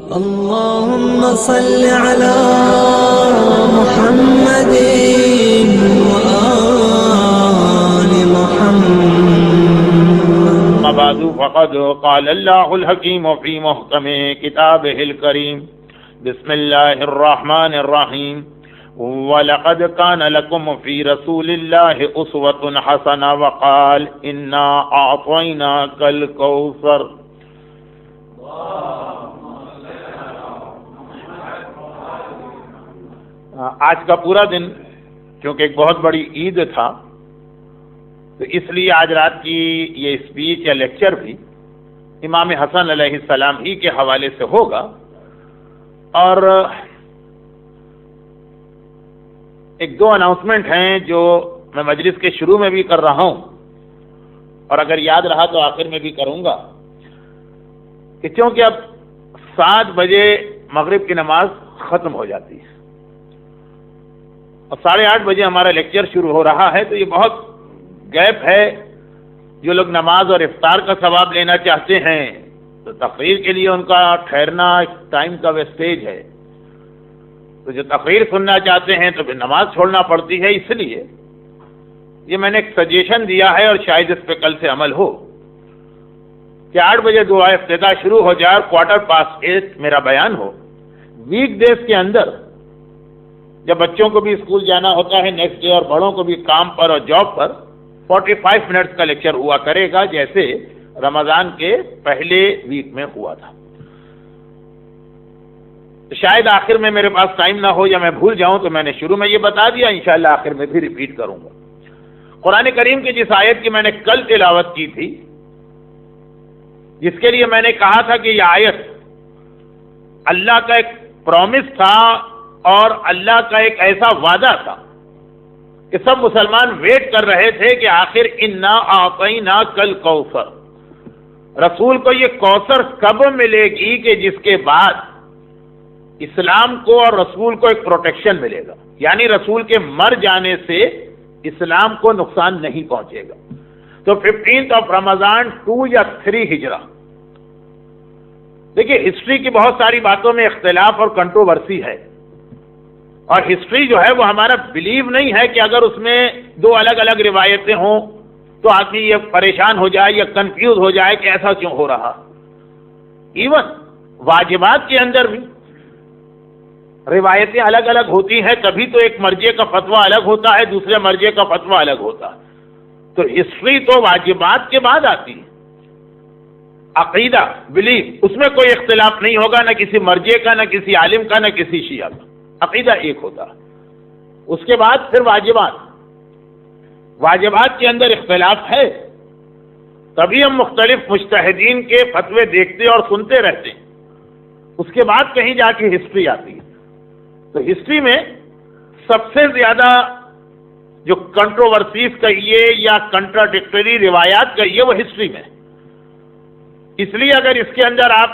اللهم صل على محمد وآل محمد. أما بعد فقد قال الله الحكيم في محكم كتابه الكريم بسم الله الرحمن الرحيم وَلَقَدْ كَانَ لَكُمْ فِي رَسُولِ اللَّهِ أُسْوَةٌ حَسَنَةٌ وَقَالَ إِنَّا أَعْطَيْنَاكَ الْكَوْثَرَ. آج کا پورا دن کیونکہ ایک بہت بڑی عید تھا تو اس لیے آج رات کی یہ اسپیچ یا لیکچر بھی امام حسن علیہ السلام ہی کے حوالے سے ہوگا. اور ایک دو اناؤنسمنٹ ہیں جو میں مجلس کے شروع میں بھی کر رہا ہوں اور اگر یاد رہا تو آخر میں بھی کروں گا کہ چونکہ اب 7 بجے مغرب کی نماز ختم ہو جاتی ہے اور 8:30 بجے ہمارا لیکچر شروع ہو رہا ہے، تو یہ بہت گیپ ہے. جو لوگ نماز اور افطار کا ثواب لینا چاہتے ہیں تو تقریر کے لیے ان کا ٹھہرنا ٹائم کا ویسٹیج ہے، تو جو تقریر سننا چاہتے ہیں تو پھر نماز چھوڑنا پڑتی ہے. اس لیے یہ میں نے ایک سجیشن دیا ہے اور شاید اس پہ کل سے عمل ہو کہ 8 بجے دعا افتتاح شروع ہو جائے اور 8:15 میرا بیان ہو. ویک ڈیز کے اندر جب بچوں کو بھی اسکول جانا ہوتا ہے نیکسٹ ڈے اور بڑوں کو بھی کام پر اور جاب پر 45 منٹس کا لیکچر ہوا کرے گا جیسے رمضان کے پہلے ویک میں ہوا تھا. شاید آخر میں میرے پاس ٹائم نہ ہو یا میں بھول جاؤں تو میں نے شروع میں یہ بتا دیا، انشاءاللہ آخر میں بھی ریپیٹ کروں گا. قرآن کریم کی جس آیت کی میں نے کل تلاوت کی تھی، جس کے لیے میں نے کہا تھا کہ یہ آیت اللہ کا ایک پرومس تھا اور اللہ کا ایک ایسا وعدہ تھا کہ سب مسلمان ویٹ کر رہے تھے کہ آخر انا اعطیناک الکوثر، رسول کو یہ کوثر کب ملے گی کہ جس کے بعد اسلام کو اور رسول کو ایک پروٹیکشن ملے گا، یعنی رسول کے مر جانے سے اسلام کو نقصان نہیں پہنچے گا. تو 15 رمضان 2 یا 3 ہجرہ. دیکھیے ہسٹری کی بہت ساری باتوں میں اختلاف اور کنٹروورسی ہے، اور ہسٹری جو ہے وہ ہمارا بلیو نہیں ہے کہ اگر اس میں 2 الگ الگ روایتیں ہوں تو آدمی یہ پریشان ہو جائے یا کنفیوز ہو جائے کہ ایسا کیوں ہو رہا. ایون واجبات کے اندر بھی روایتیں الگ الگ ہوتی ہیں، کبھی تو ایک مرجع کا فتویٰ الگ ہوتا ہے، دوسرے مرجع کا فتویٰ الگ ہوتا ہے. تو ہسٹری تو واجبات کے بعد آتی ہے. عقیدہ بلیف اس میں کوئی اختلاف نہیں ہوگا، نہ کسی مرجع کا، نہ کسی عالم کا، نہ کسی شیعہ کا. عقیدہ ایک ہوتا ہے. اس کے بعد پھر واجبات کے اندر اختلاف ہے، تبھی ہم مختلف مجتہدین کے فتوے دیکھتے اور سنتے رہتے ہیں. اس کے بعد کہیں جا کے ہسٹری آتی ہے. تو ہسٹری میں سب سے زیادہ جو کنٹروورسیز کہیے یا کنٹراڈکٹری روایات کہیے وہ ہسٹری میں. اس لیے اگر اس کے اندر آپ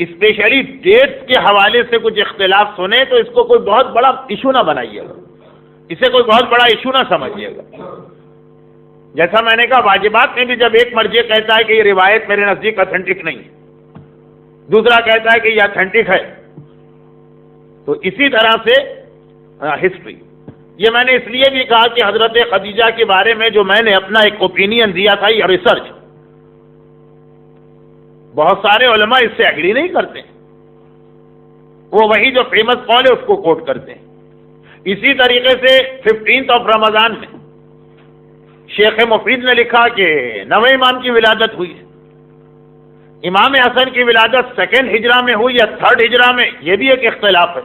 اسپیشلی ڈیٹس کے حوالے سے کچھ اختلاف سنیں تو اس کو کوئی بہت بڑا ایشو نہ بنائیے گا، اسے کوئی بہت بڑا ایشو نہ سمجھیے گا. جیسا میں نے کہا واجبات میں بھی جب ایک مرجع کہتا ہے کہ یہ روایت میرے نزدیک اتھینٹک نہیں ہے، دوسرا کہتا ہے کہ یہ اتھینٹک ہے، تو اسی طرح سے ہسٹری. یہ میں نے اس لیے بھی کہا کہ حضرت خدیجہ کے بارے میں جو میں نے اپنا ایک اوپینین دیا تھا یہ ریسرچ، بہت سارے علماء اس سے ایگری نہیں کرتے، وہ وہی جو فیمس قول ہے اس کو کوٹ کرتے ہیں. اسی طریقے سے 15 رمضان میں شیخ مفید نے لکھا کہ 9ویں امام کی ولادت ہوئی ہے. امام حسن کی ولادت 2nd ہجرہ میں ہوئی یا 3rd ہجرہ میں، یہ بھی ایک اختلاف ہے.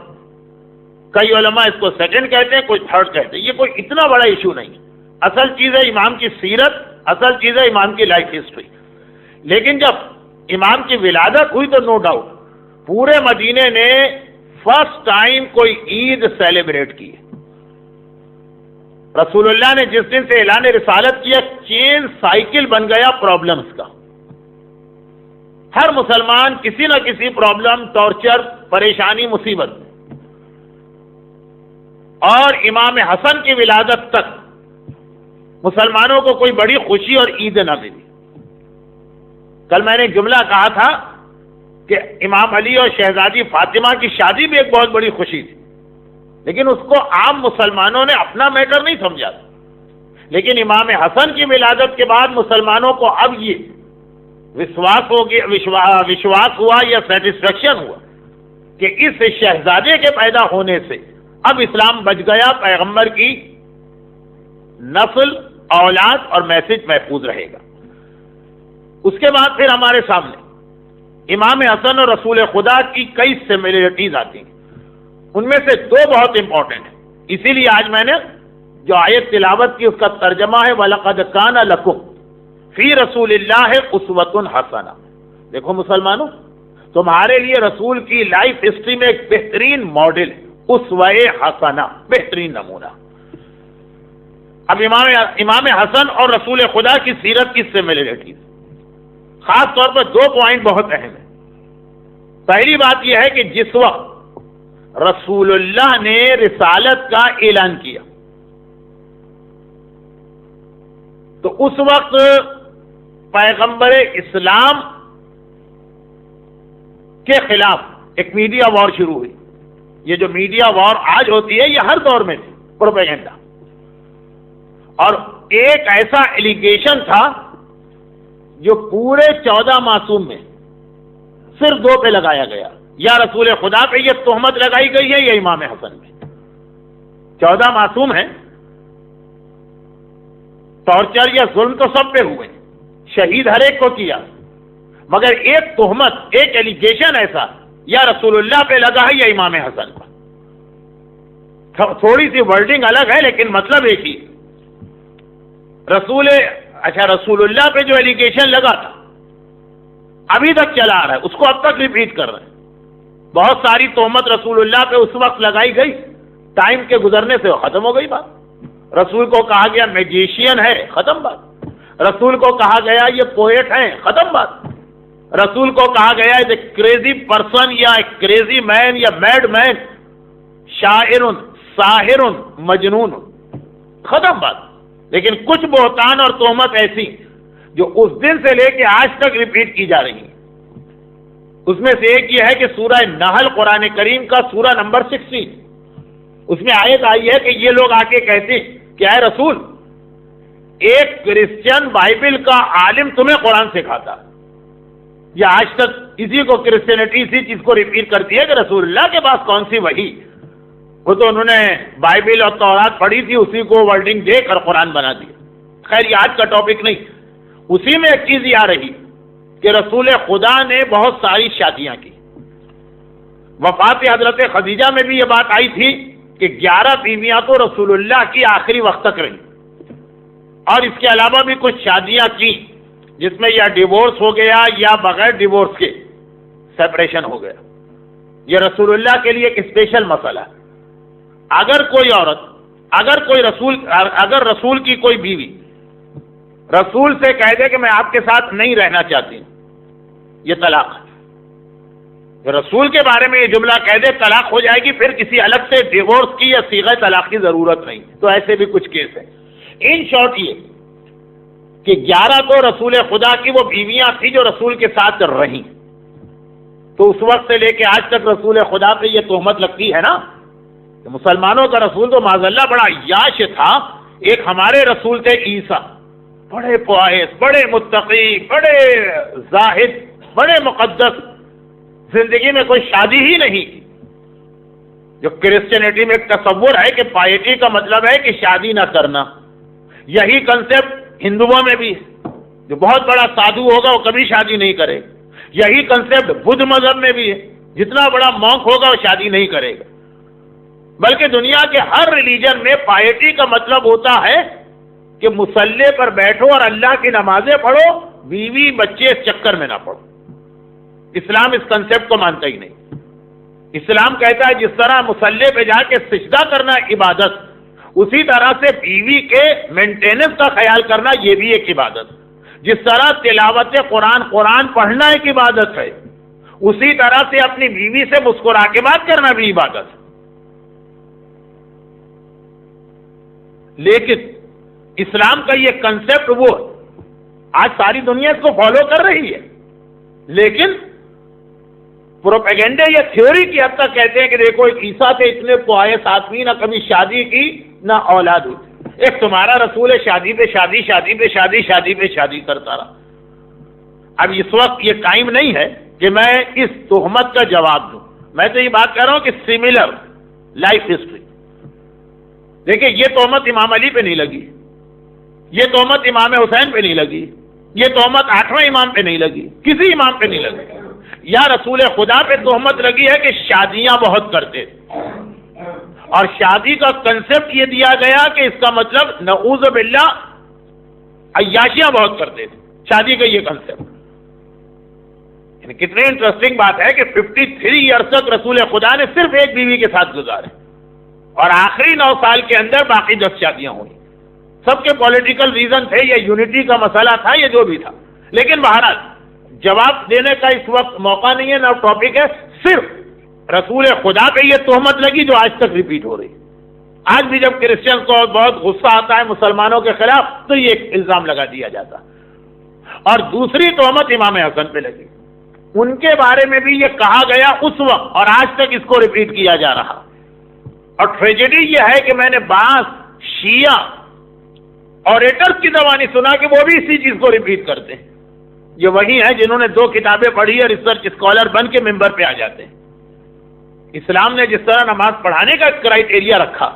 کئی علماء اس کو 2nd کہتے ہیں، کوئی 3rd کہتے ہیں. یہ کوئی اتنا بڑا ایشو نہیں ہے. اصل چیز ہے امام کی سیرت، اصل چیز ہے امام کی لائف ہسٹری. لیکن جب امام کی ولادت ہوئی تو نو ڈاؤٹ پورے مدینے نے فرسٹ ٹائم کوئی عید سیلیبریٹ کی. رسول اللہ نے جس دن سے اعلان رسالت کیا چین سائیکل بن گیا پرابلمز کا. ہر مسلمان کسی نہ کسی پرابلم، ٹارچر، پریشانی، مصیبت. اور امام حسن کی ولادت تک مسلمانوں کو کوئی بڑی خوشی اور عید نہ ملی. کل میں نے جملہ کہا تھا کہ امام علی اور شہزادی فاطمہ کی شادی بھی ایک بہت بڑی خوشی تھی، لیکن اس کو عام مسلمانوں نے اپنا میٹر نہیں سمجھا تھا. لیکن امام حسن کی ولادت کے بعد مسلمانوں کو اب یہ وشواس ہوا یا سیٹسفیکشن ہوا کہ اس شہزادے کے پیدا ہونے سے اب اسلام بچ گیا، پیغمبر کی نسل، اولاد اور میسج محفوظ رہے گا. اس کے بعد پھر ہمارے سامنے امام حسن اور رسول خدا کی کئی سملیرٹیز آتی ہیں. ان میں سے دو بہت امپورٹنٹ ہیں، اسی لیے آج میں نے جو آیت تلاوت کی اس کا ترجمہ ہے وَلَقَدْ كَانَ لَكُمْ فِي رَسُولِ اللَّهِ أُسْوَةٌ حَسَنَةٌ. دیکھو مسلمانوں، تمہارے لیے رسول کی لائف ہسٹری میں ایک بہترین ماڈل، اسوہ حسنہ، بہترین نمونہ. اب امام حسن اور رسول خدا کی سیرت کی سملیرٹیز، خاص طور پر دو پوائنٹ بہت اہم ہیں. پہلی بات یہ ہے کہ جس وقت رسول اللہ نے رسالت کا اعلان کیا تو اس وقت پیغمبر اسلام کے خلاف ایک میڈیا وار شروع ہوئی. یہ جو میڈیا وار آج ہوتی ہے یہ ہر دور میں تھی، پروپیگنڈا. اور ایک ایسا ایلیگیشن تھا جو پورے 14 معصوم میں صرف 2 پہ لگایا گیا، یا رسول خدا پہ یہ تہمت لگائی گئی ہے یا امام حسن پہ. 14 معصوم ہیں، ٹارچر یا ظلم تو سب پہ ہوئے، شہید ہر ایک کو کیا، مگر ایک تہمت، ایک ایلیگیشن ایسا یا رسول اللہ پہ لگا ہے یا امام حسن پر. تھوڑی سی ورڈنگ الگ ہے لیکن مطلب ایک ہی. رسول اللہ پہ جو ایلیگیشن لگا تھا ابھی تک چلا آ رہا ہے، اس کو اب تک ریپیٹ کر رہے ہیں. بہت ساری تہمت رسول اللہ پہ اس وقت لگائی گئی، ٹائم کے گزرنے سے ختم ہو گئی بات. رسول کو کہا گیا میجیشین ہے، ختم بات. رسول کو کہا گیا یہ پوئٹ ہیں، ختم بات. رسول کو کہا گیا اے کریزی پرسن یا کریزی مین یا میڈ مین، شاعر، ساحر، مجنون، ختم بات. لیکن کچھ بہتان اور تہمت ایسی جو اس دن سے لے کے آج تک ریپیٹ کی جا رہی ہیں. اس میں سے ایک یہ ہے کہ سورہ نحل قرآن کریم کا سورہ نمبر 16، اس میں آیت آئی ہے کہ یہ لوگ آ کے کہتے کہ اے رسول، ایک کرسچن بائبل کا عالم تمہیں قرآن سکھاتا. یہ آج تک اسی کو کرسچینٹی اسی چیز کو ریپیٹ کرتی ہے کہ رسول اللہ کے پاس کون سی وحی، وہ تو انہوں نے بائبل اور تورات پڑھی تھی، اسی کو ورڈنگ دے کر قرآن بنا دیا. خیر یہ آج کا ٹاپک نہیں. اسی میں ایک چیز یہ آ رہی کہ رسول خدا نے بہت ساری شادیاں کی. وفات حضرت خدیجہ میں بھی یہ بات آئی تھی کہ 11 بیویاں تو رسول اللہ کی آخری وقت تک رہی، اور اس کے علاوہ بھی کچھ شادیاں کی جس میں یا ڈیورس ہو گیا یا بغیر ڈیورس کے سیپریشن ہو گیا. یہ رسول اللہ کے لیے ایک اسپیشل مسئلہ ہے. اگر کوئی عورت، اگر رسول کی کوئی بیوی رسول سے کہہ دے کہ میں آپ کے ساتھ نہیں رہنا چاہتی، یہ طلاق ہے. رسول کے بارے میں یہ جملہ کہہ دے طلاق ہو جائے گی، پھر کسی الگ سے ڈیورس کی یا صیغہ طلاق کی ضرورت نہیں. تو ایسے بھی کچھ کیس ہیں. ان شارٹ یہ کہ 11 تو رسول خدا کی وہ بیویاں تھیں جو رسول کے ساتھ رہیں. تو اس وقت سے لے کے آج تک رسول خدا پہ یہ تہمت لگتی ہے نا کہ مسلمانوں کا رسول تو معاذ اللہ بڑا عیاش تھا. ایک ہمارے رسول تھے عیسیٰ، بڑے پوائس، بڑے متقی، بڑے زاہد، بڑے مقدس، زندگی میں کوئی شادی ہی نہیں کی. جو کرسچینٹی میں ایک تصور ہے کہ پائٹی کا مطلب ہے کہ شادی نہ کرنا، یہی کنسپٹ ہندوؤں میں بھی ہے. جو بہت بڑا سادھو ہوگا وہ کبھی شادی نہیں کرے گا. یہی کنسپٹ بدھ مذہب میں بھی ہے، جتنا بڑا مونک ہوگا وہ شادی نہیں کرے گا. بلکہ دنیا کے ہر ریلیجن میں پائٹی کا مطلب ہوتا ہے کہ مصلی پر بیٹھو اور اللہ کی نمازیں پڑھو، بیوی بچے اس چکر میں نہ پڑھو. اسلام اس کنسپٹ کو مانتا ہی نہیں. اسلام کہتا ہے جس طرح مصلی پہ جا کے سجدہ کرنا عبادت، اسی طرح سے بیوی کے مینٹیننس کا خیال کرنا یہ بھی ایک عبادت. جس طرح تلاوت قرآن پڑھنا ایک عبادت ہے، اسی طرح سے اپنی بیوی سے مسکرا کے بات کرنا بھی عبادت ہے. لیکن اسلام کا یہ کنسپٹ وہ آج ساری دنیا اس کو فالو کر رہی ہے، لیکن پروپیگنڈے یا تھیوری کی حد تک کہتے ہیں کہ دیکھو ایک عیسیٰ تھے، اتنے پوائے آدمی، نہ کبھی شادی کی نہ اولاد ہوئی، ایک تمہارا رسول ہے شادی پہ شادی، شادی پہ شادی، شادی پہ شادی کرتا رہا۔ اب اس وقت یہ قائم نہیں ہے کہ میں اس تہمت کا جواب دوں، میں تو یہ بات کر رہا ہوں کہ سملر لائف ہسٹری۔ دیکھیں یہ تہمت امام علی پہ نہیں لگی، یہ تہمت امام حسین پہ نہیں لگی، یہ تہمت 8ویں امام پہ نہیں لگی، کسی امام پہ نہیں لگی۔ یا رسول خدا پہ تہمت لگی ہے کہ شادیاں بہت کرتے تھے، اور شادی کا کنسپٹ یہ دیا گیا کہ اس کا مطلب نعوذ باللہ عیاشیاں بہت کرتے تھے، شادی کا یہ کنسپٹ۔ یعنی کتنی انٹرسٹنگ بات ہے کہ 53 ایئرس تک رسول خدا نے صرف ایک بیوی کے ساتھ گزارے، اور آخری 9 سال کے اندر باقی 10 شادیاں ہوئی۔ سب کے پولیٹیکل ریزن تھے، یا یونٹی کا مسئلہ تھا، یا جو بھی تھا، لیکن بہرحال جواب دینے کا اس وقت موقع نہیں ہے، نہ ٹاپک ہے۔ صرف رسول خدا پہ یہ تہمت لگی جو آج تک ریپیٹ ہو رہی۔ آج بھی جب کرسچن کو بہت غصہ آتا ہے مسلمانوں کے خلاف تو یہ ایک الزام لگا دیا جاتا۔ اور دوسری تہمت امام حسن پہ لگی، ان کے بارے میں بھی یہ کہا گیا اس وقت، اور آج تک اس کو ریپیٹ کیا جا رہا۔ اور ٹریجڈی یہ ہے کہ میں نے بعض شیعہ اوریٹرز کی زبانی سنا کہ وہ بھی اسی چیز کو ریپیٹ کرتے ہیں۔ یہ وہی ہیں جنہوں نے 2 کتابیں پڑھی اور ریسرچ اسکالر بن کے ممبر پہ آ جاتے ہیں۔ اسلام نے جس طرح نماز پڑھانے کا ایک کرائیٹیریا رکھا،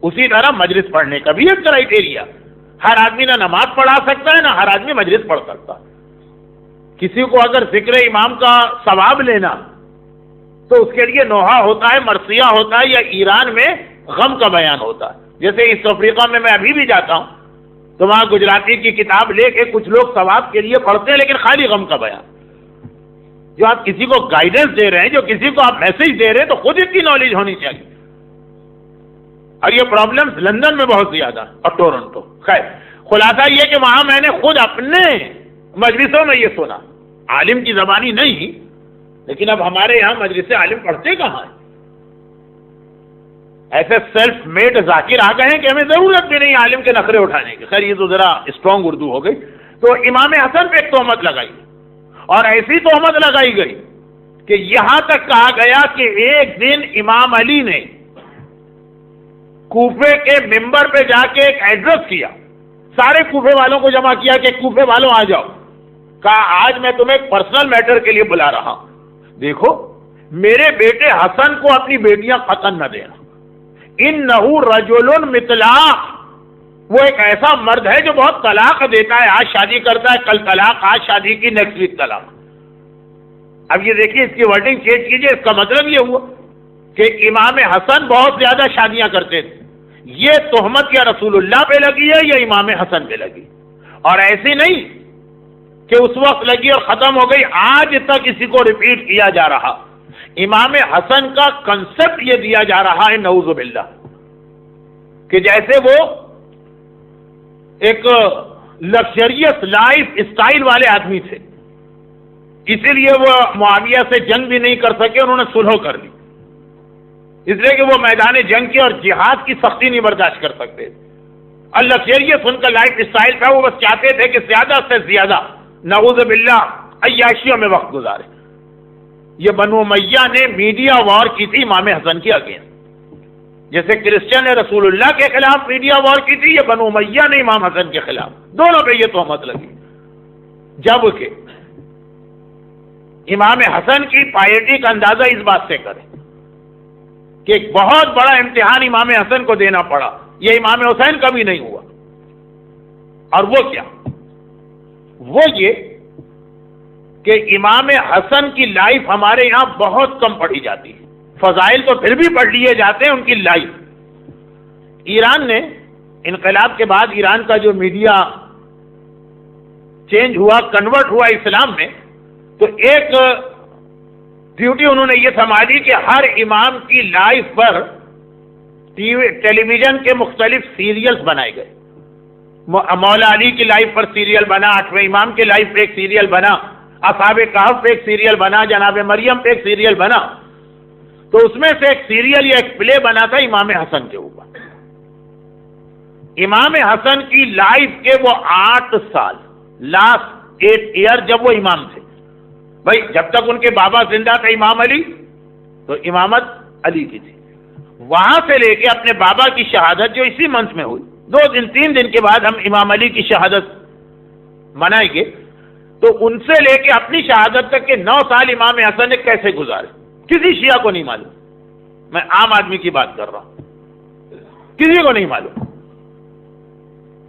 اسی طرح مجلس پڑھنے کا بھی ایک کرائیٹیریا۔ ہر آدمی نہ نماز پڑھا سکتا ہے، نہ ہر آدمی مجلس پڑھ سکتا۔ کسی کو اگر ذکر امام کا ثواب لینا تو اس کے لیے نوحہ ہوتا ہے، مرثیہ ہوتا ہے، یا ایران میں غم کا بیان ہوتا ہے۔ جیسے ایسٹ افریقہ میں ابھی بھی جاتا ہوں تو وہاں گجراتی کی کتاب لے کے کچھ لوگ ثواب کے لیے پڑھتے ہیں، لیکن خالی غم کا بیان۔ جو آپ کسی کو گائیڈنس دے رہے ہیں، جو کسی کو آپ میسج دے رہے ہیں، تو خود اتنی نالج ہونی چاہیے۔ اور یہ پرابلمز لندن میں بہت زیادہ اور ٹورنٹو۔ خیر، خلاصہ یہ کہ وہاں میں نے خود اپنے مجلسوں میں یہ سنا، عالم کی زبانی نہیں، لیکن اب ہمارے یہاں مجلس عالم پڑھتے کہاں ہیں؟ ایسے سیلف میڈ ذاکر آ گئے ہیں کہ ہمیں ضرورت بھی نہیں عالم کے نخرے اٹھانے کی۔ خیر یہ تو ذرا اسٹرانگ اردو ہو گئی۔ تو امام حسن پہ ایک تہمت لگائی، اور ایسی تہمت لگائی گئی کہ یہاں تک کہا گیا کہ ایک دن امام علی نے کوفے کے ممبر پہ جا کے ایک ایڈریس کیا، سارے کوفے والوں کو جمع کیا کہ کوفے والوں آ جاؤ، کہا آج میں تمہیں ایک پرسنل میٹر کے لیے بلا رہا ہوں۔ دیکھو میرے بیٹے حسن کو اپنی بیٹیاں قتل نہ دینا، انہو رجل مطلاق، وہ ایک ایسا مرد ہے جو بہت طلاق دیتا ہے، آج شادی کرتا ہے کل طلاق، آج شادی کی نیکسٹ ویک طلاق۔ اب یہ دیکھیے اس کی ورڈنگ چینج کیجئے، اس کا مطلب یہ ہوا کہ امام حسن بہت زیادہ شادیاں کرتے تھے۔ یہ تہمت یا رسول اللہ پہ لگی ہے یا امام حسن پہ لگی، اور ایسی نہیں کہ اس وقت لگی اور ختم ہو گئی، آج تک اسی کو ریپیٹ کیا جا رہا۔ امام حسن کا کنسپٹ یہ دیا جا رہا ہے نعوذ باللہ کہ جیسے وہ ایک لگژریس لائف اسٹائل والے آدمی تھے، اسی لیے وہ معاویہ سے جنگ بھی نہیں کر سکے، انہوں نے صلح کر لی، اس لیے کہ وہ میدان جنگ کی اور جہاد کی سختی نہیں برداشت کر سکتے۔ لگژریس ان کا لائف اسٹائل تھا، وہ بس چاہتے تھے کہ زیادہ سے زیادہ نعوذ باللہ عیاشیوں میں وقت گزارے۔ یہ بنو امیہ نے میڈیا وار کی تھی امام حسن کی اگینسٹ، جیسے کرسچن نے رسول اللہ کے خلاف میڈیا وار کی تھی، یہ بنو امیہ نے امام حسن کے خلاف، دونوں پہ یہ تہمت لگی۔ جبکہ امام حسن کی پائیٹی کا اندازہ اس بات سے کریں کہ ایک بہت بڑا امتحان امام حسن کو دینا پڑا، یہ امام حسین کبھی نہیں ہوا۔ اور وہ کیا؟ وہ یہ کہ امام حسن کی لائف ہمارے یہاں بہت کم پڑھی جاتی ہے، فضائل تو پھر بھی پڑھ لیے جاتے ہیں، ان کی لائف۔ ایران نے انقلاب کے بعد ایران کا جو میڈیا چینج ہوا، کنورٹ ہوا اسلام میں، تو ایک ڈیوٹی انہوں نے یہ سنبھالی کہ ہر امام کی لائف پر ٹیلی ویژن کے مختلف سیریلز بنائے گئے۔ مولا علی کی لائف پر سیریل بنا، 8ویں امام کی لائف پہ ایک سیریل بنا، اصحاب کہف پہ ایک سیریل بنا، جناب مریم پہ ایک سیریل بنا۔ تو اس میں سے ایک سیریل یا ایک پلے بنا تھا امام حسن کے اوپر۔ امام حسن کی لائف کے وہ 8 سال، لاسٹ 8 ایئر جب وہ امام تھے، بھائی جب تک ان کے بابا زندہ تھے امام علی تو امامت علی کی تھی، وہاں سے لے کے اپنے بابا کی شہادت جو اسی منتھ میں ہوئی، 2 دن 3 دن کے بعد ہم امام علی کی شہادت منائیں گے، تو ان سے لے کے اپنی شہادت تک کے 9 سال امام حسن نے کیسے گزارے کسی شیعہ کو نہیں معلوم. میں عام آدمی کی بات کر رہا ہوں، کسی کو نہیں معلوم.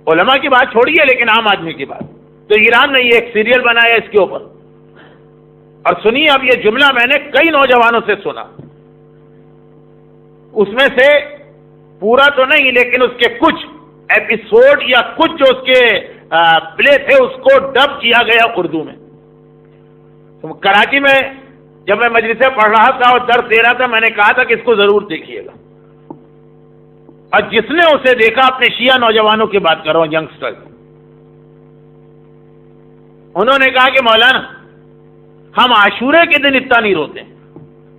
علماء کی بات چھوڑیے، لیکن عام آدمی کی بات. تو ایران نے یہ ایک سیریل بنایا اس کے اوپر، اور سنیے اب یہ جملہ میں نے کئی نوجوانوں سے سنا، اس میں سے پورا تو نہیں لیکن اس کے کچھ ایپیسوڈ یا کچھ جو اس کے پلے تھے اس کو ڈب کیا گیا اردو میں. کراچی میں جب میں مجلسیں پڑھ رہا تھا اور درس دے رہا تھا، میں نے کہا تھا کہ اس کو ضرور دیکھیے گا. اور جس نے اسے دیکھا، اپنے شیعہ نوجوانوں کی بات کر رہا ہوں، ینگسٹر، انہوں نے کہا کہ مولانا ہم عاشورے کے دن اتنا نہیں روتے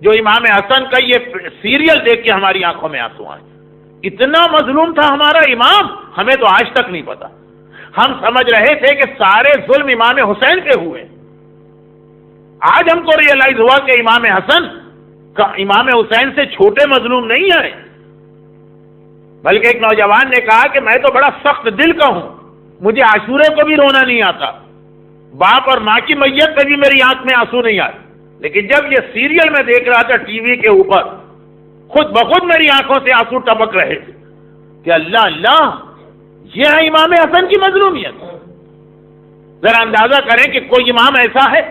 جو امام حسن کا یہ سیریل دیکھ کے ہماری آنکھوں میں آنسو آئے. اتنا مظلوم تھا ہمارا امام، ہمیں تو آج تک نہیں پتا. ہم سمجھ رہے تھے کہ سارے ظلم امام حسین کے ہوئے، آج ہم کو ریئلائز ہوا کہ امام حسن کا امام حسین سے چھوٹے مظلوم نہیں آئے. بلکہ ایک نوجوان نے کہا کہ میں تو بڑا سخت دل کا ہوں، مجھے عاشورے کو بھی رونا نہیں آتا، باپ اور ماں کی میت پہ بھی میری آنکھ میں آنسو نہیں آئے، لیکن جب یہ سیریل میں دیکھ رہا تھا ٹی وی کے اوپر، خود بخود میری آنکھوں سے آنسو ٹپک رہے تھے کہ اللہ اللہ، یہ ہے امام حسن کی مظلومیت. ذرا اندازہ کریں کہ کوئی امام ایسا ہے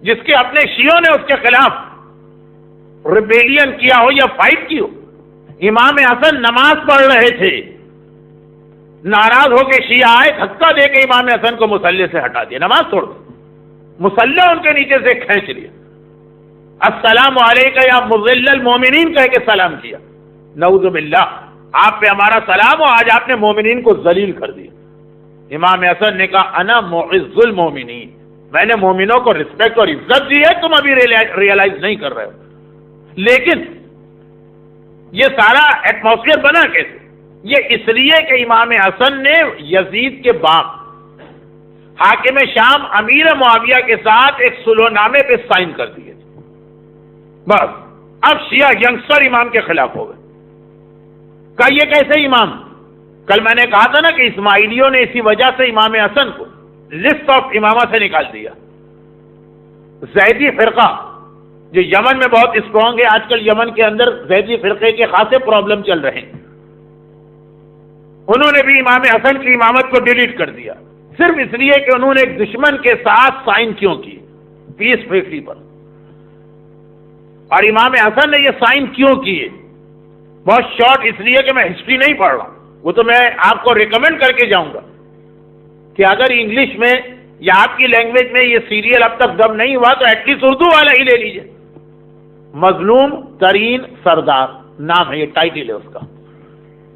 جس کے اپنے شیعوں نے اس کے خلاف ریبیلین کیا ہو یا فائٹ کی ہو. امام حسن نماز پڑھ رہے تھے، ناراض ہو کے شیعہ آئے، دھکا دے کے امام حسن کو مصلی سے ہٹا دیا، نماز توڑ دی، مصلی ان کے نیچے سے کھینچ لیا، السلام علیکہ یا مذل المومنین کہہ کے سلام کیا. نعوذ باللہ، آپ پہ ہمارا سلام ہو، آج آپ نے مومنین کو ذلیل کر دیا. امام حسن نے کہا انا معز المومنین، میں نے مومنوں کو رسپیکٹ اور عزت دی ہے، تم ابھی ریئلائز نہیں کر رہے ہو. لیکن یہ سارا ایٹماسفیئر بنا کیسے؟ یہ اس لیے کہ امام حسن نے یزید کے باپ حاکم شام امیر معاویہ کے ساتھ ایک صلح نامے پہ سائن کر دیے. بس اب شیعہ ینگسٹر امام کے خلاف ہو گئے. کہ یہ کیسے امام؟ کل میں نے کہا تھا نا کہ اسماعیلیوں نے اسی وجہ سے امام حسن کو لسٹ آف امامہ سے نکال دیا. زیدی فرقہ جو یمن میں بہت اسٹرانگ ہے، آج کل یمن کے اندر زیدی فرقے کے خاصے پرابلم چل رہے ہیں، انہوں نے بھی امام حسن کی امامت کو ڈیلیٹ کر دیا، صرف اس لیے کہ انہوں نے ایک دشمن کے ساتھ سائن کیوں کی، پیس ٹریٹی پر. اور امام حسن نے یہ سائن کیوں کیے؟ بہت شارٹ اس لیے کہ میں ہسٹری نہیں پڑھ رہا ہوں، وہ تو میں آپ کو ریکمینڈ کر کے جاؤں گا کہ اگر انگلش میں یا آپ کی لینگویج میں یہ سیریل اب تک دب نہیں ہوا تو ایٹ لیسٹ اردو والا ہی لے لیجئے. مظلوم ترین سردار نام ہے، یہ ٹائٹل ہے اس کا.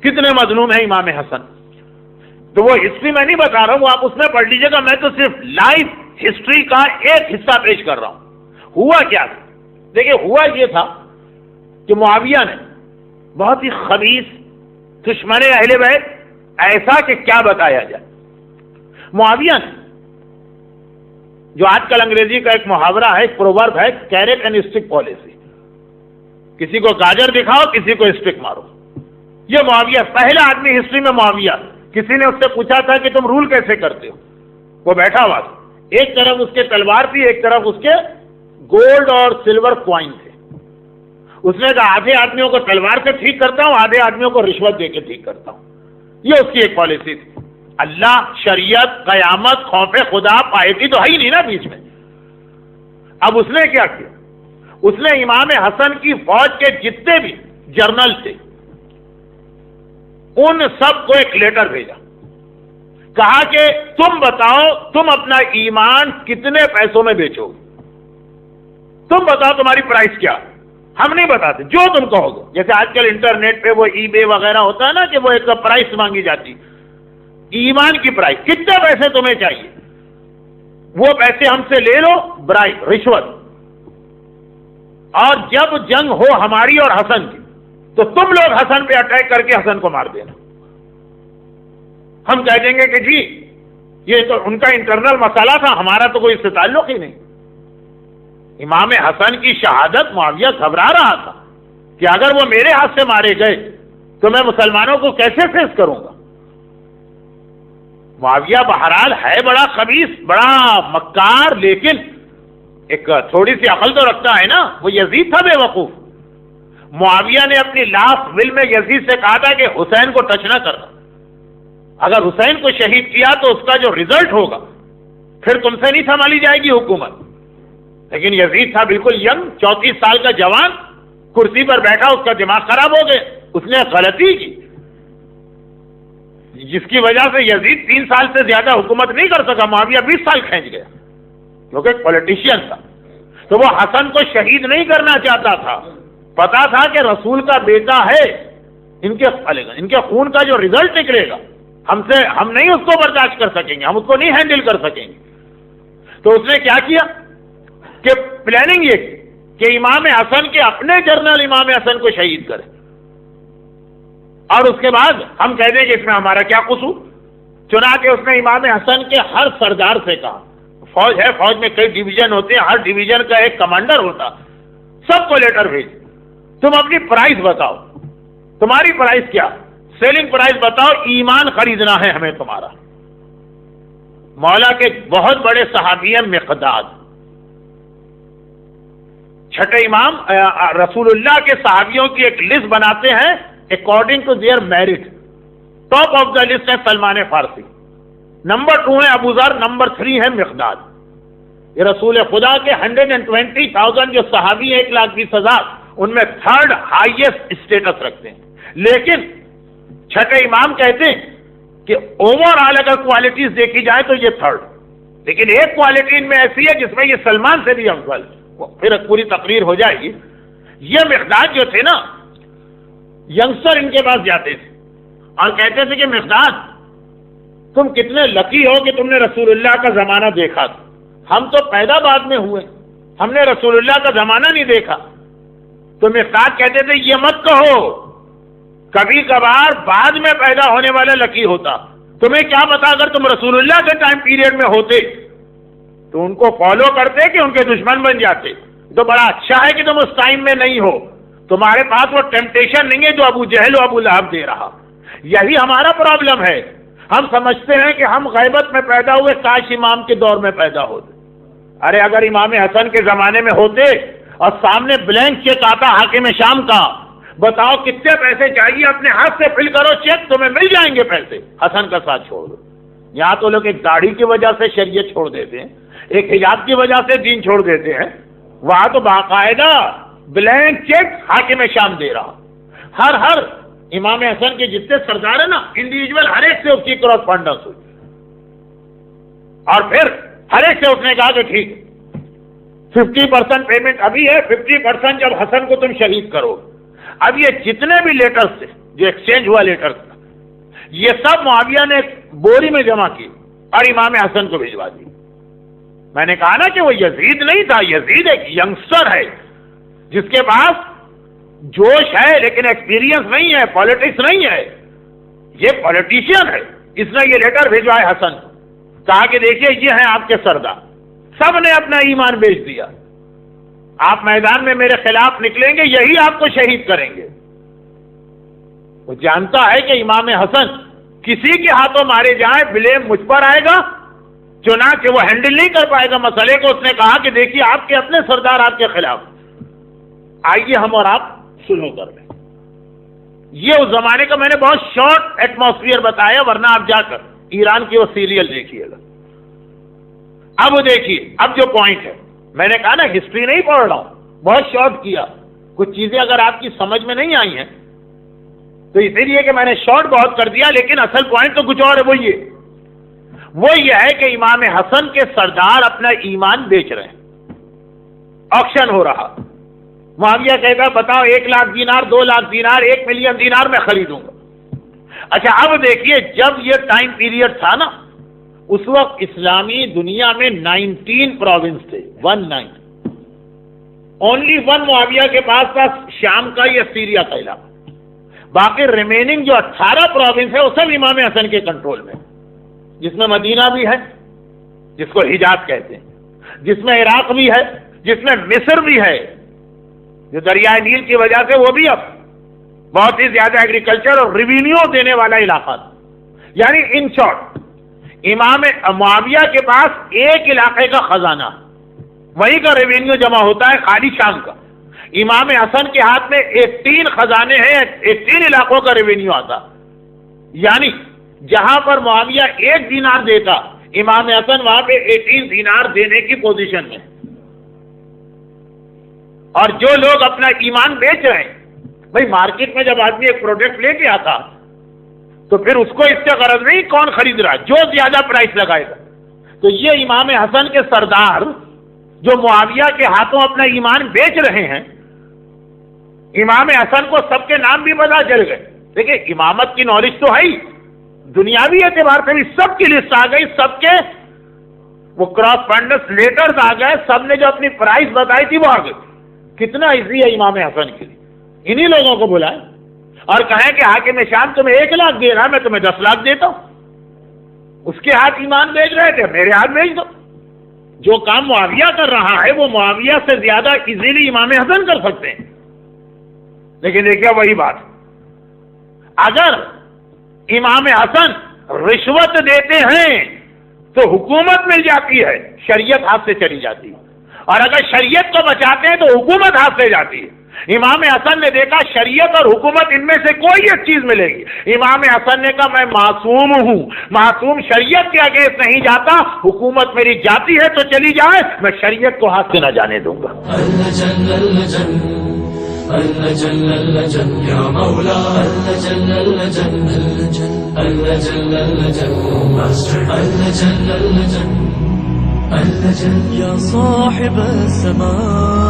کتنے مظلوم ہیں امام حسن؟ تو وہ ہسٹری میں نہیں بتا رہا ہوں، وہ آپ اس میں پڑھ لیجیے گا، میں تو صرف لائف ہسٹری کا ایک حصہ پیش کر رہا ہوں. ہوا کیا تھا؟ دیکھیے، ہوا یہ تھا کہ معاویہ نے بہت ہی خبیث دشمن اہل بیت، ایسا کہ کیا بتایا جائے. معاویہ نے جو آج کل انگریزی کا ایک محاورہ ہے، ایک پروورب ہے، کیرٹ اینڈ اسٹک پالیسی، کسی کو گاجر دکھاؤ، کسی کو اسٹک مارو. یہ معاویہ پہلا آدمی ہسٹری میں. معاویہ کسی نے اس سے پوچھا تھا کہ تم رول کیسے کرتے ہو، وہ بیٹھا ہوا تھا، ایک طرف اس کے تلوار تھی، ایک طرف اس کے گولڈ اور سلور کوائن تھے. اس نے کہا آدھے آدمیوں کو تلوار سے ٹھیک کرتا ہوں، آدھے آدمیوں کو رشوت دے کے ٹھیک کرتا ہوں. یہ اس کی ایک پالیسی تھی. اللہ، شریعت، قیامت، خوف خدا، پائیٹی تو ہے ہی نہیں نا بیچ میں. اب اس نے کیا کیا؟ اس نے امام حسن کی فوج کے جتنے بھی جرنل تھے ان سب کو ایک لیٹر بھیجا، کہا کہ تم بتاؤ تم اپنا ایمان کتنے پیسوں میں بیچو گے، تم بتاؤ تمہاری پرائس کیا. ہم نہیں بتاتے، جو تم کہو گے. جیسے آج کل انٹرنیٹ پہ وہ ای بے وغیرہ ہوتا ہے نا کہ وہ ایک پرائس مانگی جاتی، ایمان کی پرائس، کتنے پیسے تمہیں چاہیے، وہ پیسے ہم سے لے لو، برائب، رشوت. اور جب جنگ ہو ہماری اور حسن کی تو تم لوگ حسن پہ اٹیک کر کے حسن کو مار دینا. ہم کہہ دیں گے کہ جی یہ تو ان کا انٹرنل مسئلہ تھا، ہمارا تو کوئی اس سے تعلق ہی نہیں. امام حسن کی شہادت معاویہ گھبرا رہا تھا کہ اگر وہ میرے ہاتھ سے مارے گئے تو میں مسلمانوں کو کیسے فیس کروں گا. معاویہ بہرحال ہے بڑا خبیث، بڑا مکار، لیکن ایک تھوڑی سی عقل تو رکھتا ہے نا. وہ یزید تھا بے وقوف. معاویہ نے اپنی لاسٹ ول میں یزید سے کہا تھا کہ حسین کو ٹچ نہ کرنا، اگر حسین کو شہید کیا تو اس کا جو ریزلٹ ہوگا پھر تم سے نہیں سنبھالی جائے گی حکومت. لیکن یزید تھا بالکل ینگ، 34 سال کا جوان، کرسی پر بیٹھا، اس کا دماغ خراب ہو گیا، اس نے غلطی کی جس کی وجہ سے یزید 3 سال سے زیادہ حکومت نہیں کر سکا. معاویہ 20 سال کھینچ گیا کیونکہ ایک پولیٹیشین تھا. تو وہ حسن کو شہید نہیں کرنا چاہتا تھا، پتا تھا کہ رسول کا بیٹا ہے، ان کے خون کا جو ریزلٹ نکلے گا ہم نہیں اس کو برداشت کر سکیں گے، ہم اس کو نہیں ہینڈل کر سکیں گے. تو اس نے کیا کیا کہ پلاننگ یہ کی کہ امام حسن کے اپنے جنرل امام حسن کو شہید کرے، اور اس کے بعد ہم کہہ دیں کہ اس میں ہمارا کیا قصور. چنانچہ اس نے امام حسن کے ہر سردار سے کہا، فوج ہے، فوج میں کئی ڈویژن ہوتے ہیں، ہر ڈویژن کا ایک کمانڈر ہوتا، سب کو لیٹر بھیج، تم اپنی پرائز بتاؤ، تمہاری پرائز کیا، سیلنگ پرائز بتاؤ، ایمان خریدنا ہے ہمیں تمہارا. مولا کے بہت بڑے صحابی ہیں مقداد، چھٹے امام رسول اللہ کے صحابیوں کی ایک لسٹ بناتے ہیں according to their merit. Top of the list ہے سلمان فارسی، نمبر 2 ہے ابو ذر، نمبر 3 ہے مقداد. یہ رسول خدا کے 120,000 جو صحابی ہیں 1,20,000 ان میں 3rd ہائیسٹ اسٹیٹس رکھتے ہیں. لیکن چھٹے امام کہتے ہیں کہ اوور آل اگر کوالٹیز دیکھی جائے تو یہ 3rd، لیکن ایک کوالٹی ان میں ایسی ہے جس میں یہ سلمان سے بھی افضل، پھر پوری تقریر ہو جائے گی. یہ مقداد جو تھے نا، ینگسٹر ان کے پاس جاتے تھے اور کہتے تھے کہ مقداد تم کتنے لکی ہو کہ تم نے رسول اللہ کا زمانہ دیکھا تھا، ہم تو پیدا بعد میں ہوئے، ہم نے رسول اللہ کا زمانہ نہیں دیکھا. تو مقداد کہتے تھے یہ مت کہو، کبھی کبھار بعد میں پیدا ہونے والا لکی ہوتا، تمہیں کیا پتا اگر تم رسول اللہ کے ٹائم پیریڈ میں ہوتے تو ان کو فالو کرتے کہ ان کے دشمن بن جاتے. تو بڑا اچھا ہے کہ تم اس ٹائم میں نہیں ہو، تمہارے پاس وہ ٹیمپٹیشن نہیں ہے جو ابو جہل و ابو لہب دے رہا. یہی ہمارا پرابلم ہے، ہم سمجھتے ہیں کہ ہم غیبت میں پیدا ہوئے، کاش امام کے دور میں پیدا ہوتے. ارے اگر امام حسن کے زمانے میں ہوتے اور سامنے بلینک چیک آتا حاکم شام کا، بتاؤ کتنے پیسے چاہیے، اپنے ہاتھ سے فل کرو چیک، تمہیں مل جائیں گے پیسے. حسن کا ساتھ چھوڑ دو. یہاں تو لوگ ایک داڑھی کی وجہ سے شریعت چھوڑ دیتے ہیں، ایک حجاب کی وجہ سے دین چھوڑ دیتے ہیں. وہاں تو باقاعدہ بلینک چیک حاکم شام دے رہا. ہر امام حسن کے جتنے سردار ہیں نا، انڈیویجول ہر ایک سے اس کی کرسپونڈنس ہوئی، اور پھر ہر ایک سے اس نے کہا کہ ٹھیک 50% پیمنٹ ابھی ہے، 50% جب حسن کو تم شہید کرو. اب یہ جتنے بھی لیٹرز تھے جو ایکسچینج ہوا لیٹرز کا، یہ سب معاویہ نے بوری میں جمع کی اور امام حسن کو بھجوا دی. میں نے کہا نا کہ وہ یزید نہیں تھا، یزید ایک ینگسٹر ہے جس کے پاس جوش ہے لیکن ایکسپیرینس نہیں ہے، پالیٹکس نہیں ہے. یہ پولیٹیشین ہے. اس نے یہ لیٹر بھیجوائے حسن، کہا کہ دیکھیے یہ ہیں آپ کے سردار، سب نے اپنا ایمان بیچ دیا، آپ میدان میں میرے خلاف نکلیں گے، یہی آپ کو شہید کریں گے. وہ جانتا ہے کہ امام حسن کسی کے ہاتھوں مارے جائیں بلیم مجھ پر آئے گا، چنانچہ وہ ہینڈل نہیں کر پائے گا مسئلے کو. اس نے کہا کہ دیکھیے آپ کے اپنے سردار آپ کے خلاف، آئیے ہم اور آپ سلو کر لیں. یہ اس زمانے کا میں نے بہت شارٹ ایٹماسفیئر بتایا، ورنہ آپ جا کر ایران کی وہ سیریل دیکھیے گا. اب دیکھیے اب جو پوائنٹ ہے، میں نے کہا نا ہسٹری نہیں پڑھ رہا ہوں، بہت شارٹ کیا. کچھ چیزیں اگر آپ کی سمجھ میں نہیں آئی ہیں تو اسی لیے کہ میں نے شارٹ بہت کر دیا، لیکن اصل پوائنٹ تو کچھ اور ہے. وہ یہ ہے کہ امام حسن کے سردار اپنا ایمان بیچ رہے ہیں، آکشن ہو رہا. معاویہ کہتا ہے بتاؤ 1,00,000 دینار، 2,00,000 دینار، 1,000,000 دینار میں خریدوں گا. اچھا اب دیکھیے جب یہ ٹائم پیریڈ تھا نا، اس وقت اسلامی دنیا میں 19 پروونس تھے، 19. اونلی 1 معاویہ کے پاس تھا، شام کا یا سیریا کا علاقہ. باقی ریمیننگ جو 18 پروونس ہے وہ سب امام حسن کے کنٹرول میں، جس میں مدینہ بھی ہے جس کو حجاز کہتے ہیں، جس میں عراق بھی ہے جس میں مصر بھی ہے، جو دریائے نیل کی وجہ سے وہ بھی اب بہت ہی زیادہ ایگریکلچر اور ریوینیو دینے والا علاقہ تھا. یعنی ان شارٹ امام معاویہ کے پاس ایک علاقے کا خزانہ، وہی کا ریوینیو جمع ہوتا ہے خالی شام کا. امام حسن کے ہاتھ میں 18 خزانے ہیں، 18 علاقوں کا ریوینیو آتا. یعنی جہاں پر معاویہ 1 دینار دیتا، امام حسن وہاں پہ 18 دینار دینے کی پوزیشن میں. اور جو لوگ اپنا ایمان بیچ رہے ہیں، بھائی مارکیٹ میں جب آدمی ایک پروڈکٹ لے کے آتا تو پھر اس کو اس سے غرض نہیں کون خرید رہا، جو زیادہ پرائس لگائے گا. تو یہ امام حسن کے سردار جو معاویہ کے ہاتھوں اپنا ایمان بیچ رہے ہیں، امام حسن کو سب کے نام بھی پتا چل گئے. دیکھیں امامت کی نالج تو ہے ہی، دنیاوی اعتبار سے بھی سب کی لسٹ آ گئی، سب کے وہ کراس فنڈس لیٹرز آ گئے، سب نے جو اپنی پرائس بتائی تھی وہ آ گئی. کتنا ایزی ہے امام حسن کے لیے. انہی لوگوں کو بلائیں اور کہیں کہ حاکم شام تمہیں 1 لاکھ دے رہا، میں تمہیں 10 لاکھ دیتا ہوں. اس کے ہاتھ ایمان بیچ رہے تھے، میرے ہاتھ بیچ دو. جو کام معاویہ کر رہا ہے وہ معاویہ سے زیادہ ایزیلی امام حسن کر سکتے ہیں. لیکن دیکھیے وہی بات، اگر امام حسن رشوت دیتے ہیں تو حکومت مل جاتی ہے، شریعت ہاتھ سے چلی جاتی ہے. اور اگر شریعت کو بچاتے ہیں تو حکومت ہاتھ سے جاتی ہے. امام حسن نے دیکھا شریعت اور حکومت ان میں سے کوئی ایک چیز ملے گی. امام حسن نے کہا میں معصوم ہوں، معصوم شریعت کے اگینسٹ نہیں جاتا، حکومت میری جاتی ہے تو چلی جائے، میں شریعت کو ہاتھ سے نہ جانے دوں گا. یا مولا یا صاحب السماء